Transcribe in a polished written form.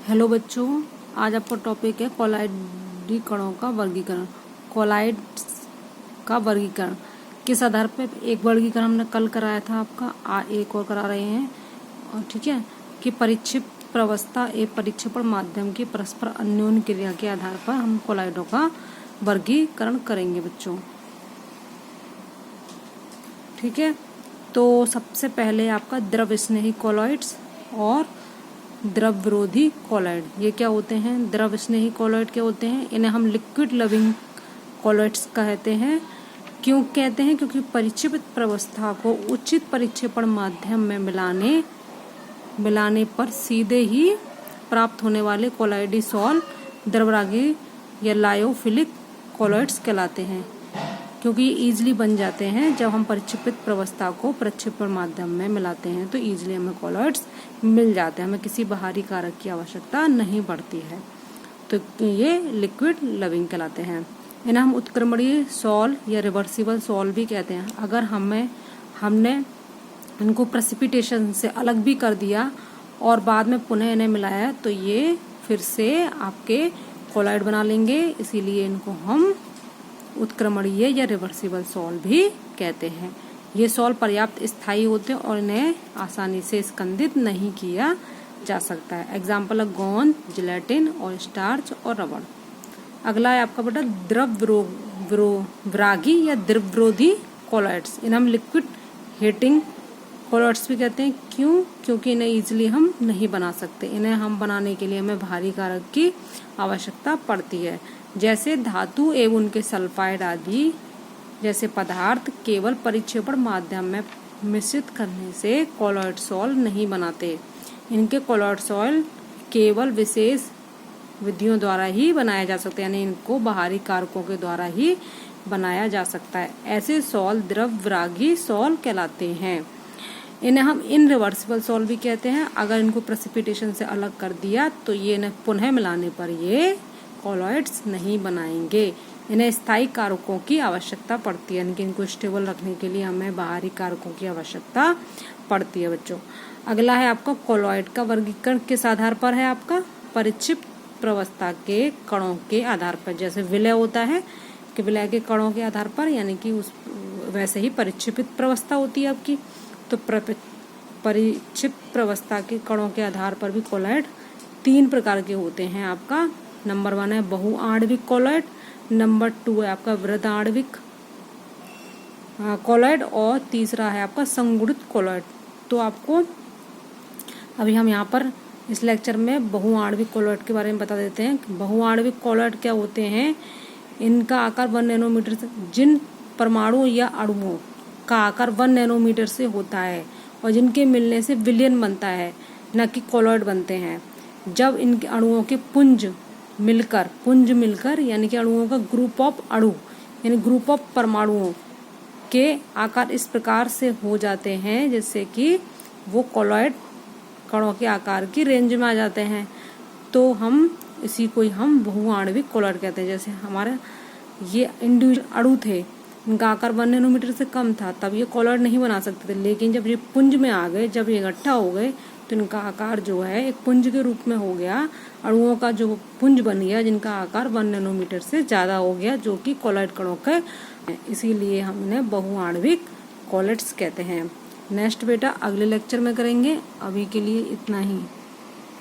Hello बच्चों, आज आपका टॉपिक है कोलाइडी कणों का वर्गीकरण। कोलाइड्स का वर्गीकरण किस आधार पर? एक वर्गीकरण हमने कल कराया था आपका, एक और करा रहे हैं। और ठीक है कि परिक्षिप्त प्रवस्था एक परिक्षेपण माध्यम की परस्पर अन्योन्य क्रिया के आधार पर हम कोलाइडों का वर्गीकरण करेंगे बच्चों। ठीक है, तो सबसे पहले आपका द्रव स्नेही कोलॉइड्स और द्रव विरोधी कोलॉइड, ये क्या होते हैं? द्रव स्नेही कोलॉइड क्या होते हैं? इन्हें हम लिक्विड लविंग कोलॉइड्स कहते हैं। क्यों कहते हैं? क्योंकि परिक्षेपित प्रवस्था को उचित परिक्षेपण माध्यम में मिलाने पर सीधे ही प्राप्त होने वाले कोलॉइडीसॉल द्रवरागी या लायोफिलिक कोलॉइड्स कहलाते हैं, क्योंकि ईजिली बन जाते हैं। जब हम परिक्षेपित प्रवस्था को प्रक्षेपण माध्यम में मिलाते हैं तो ईजिली हमें कोलॉइड्स मिल जाते हैं, हमें किसी बाहरी कारक की आवश्यकता नहीं पड़ती है। तो ये लिक्विड लविंग कहलाते हैं। इन्हें हम उत्क्रमणीय सॉल या रिवर्सिबल सॉल भी कहते हैं। अगर हमने इनको प्रेसिपिटेशन से अलग भी कर दिया और बाद में पुनः इन्हें मिलाया तो ये फिर से आपके कोलॉइड बना लेंगे, इसीलिए इनको हम उत्क्रमणीय या रिवर्सिबल सॉल भी कहते हैं। ये सॉल पर्याप्त स्थायी होते हैं और इन्हें आसानी से स्कंदित नहीं किया जा सकता है। एग्जाम्पल है गोंद, जिलेटिन और स्टार्च और रबड़। अगला है आपका बेटा द्रव विरागी या द्रव विरोधी कोलॉइड्स। इन्हें हम लिक्विड हीटिंग कोलॉइड्स भी कहते हैं। क्यों? क्योंकि इन्हें ईजिली हम नहीं बना सकते। इन्हें हम बनाने के लिए हमें भारी कारक की आवश्यकता पड़ती है, जैसे धातु एवं उनके सल्फाइड आदि जैसे पदार्थ केवल परिक्षेपण माध्यम में मिश्रित करने से कोलॉइड सॉल नहीं बनाते। इनके कोलॉइड सॉल केवल विशेष विधियों द्वारा ही बनाया जा सकता है, यानी इनको बाहरी कारकों के द्वारा ही बनाया जा सकता है। ऐसे सॉल द्रव विरागी सॉल कहलाते हैं। इन्हें हम इनरिवर्सिबल सॉल भी कहते हैं। अगर इनको प्रेसिपिटेशन से अलग कर दिया तो ये इन्हें पुनः मिलाने पर ये कोलॉइड्स नहीं बनाएंगे। इन्हें स्थायी कारकों की आवश्यकता पड़ती है, यानी कि इनको स्टेबल रखने के लिए हमें बाहरी कारकों की आवश्यकता पड़ती है बच्चों। अगला है आपका कोलॉइड का वर्गीकरण किस आधार पर है? आपका परिक्षिप्त प्रवस्था के कणों के आधार पर। जैसे विलय होता है कि विलय के कणों के आधार पर, यानी कि उस वैसे ही परिक्षेपित प्रवस्था होती है आपकी। तो परिक्षिप्त प्रवस्था के कणों के आधार पर भी कोलॉइड 3 प्रकार के होते हैं आपका। नंबर 1 है बहुआण्विक कोलॉइड, नंबर 2 है आपका वृहदाण्विक कोलॉइड और तीसरा है आपका संगुणित कोलॉइड। तो आपको अभी हम यहाँ पर इस लेक्चर में बहुआण्विक कोलॉइड के बारे में बता देते हैं। बहुआण्विक कोलॉइड क्या होते हैं? इनका आकार 1 नैनोमीटर से, जिन परमाणु या अणुओं का आकार 1 नैनोमीटर से होता है और जिनके मिलने से विलयन बनता है, न कि कोलॉइड बनते हैं। जब इनके अणुओं के पुंज मिलकर यानी कि अणुओं का ग्रुप ऑफ अणु यानी ग्रुप ऑफ परमाणुओं के आकार इस प्रकार से हो जाते हैं जिससे कि वो कोलॉइड कणों के आकार की रेंज में आ जाते हैं। तो हम इसी को ही हम बहुआण्विक कोलॉइड कहते हैं। जैसे हमारे ये इंडिविजुअल अणु थे, इनका आकार 1 नैनोमीटर से कम था, तब ये कोलॉइड नहीं बना सकते थे। लेकिन जब ये पुंज में आ गए, जब ये इकट्ठा हो गए, तो इनका आकार जो है एक पुंज के रूप में हो गया। अणुओं का जो पुंज बन गया जिनका आकार 1 नैनोमीटर से ज़्यादा हो गया, जो कि कोलॉइड कणों के, इसीलिए हम इन्हें बहुआण्विक कोलॉइड्स कहते हैं। नेक्स्ट बेटा अगले लेक्चर में करेंगे। अभी के लिए इतना ही।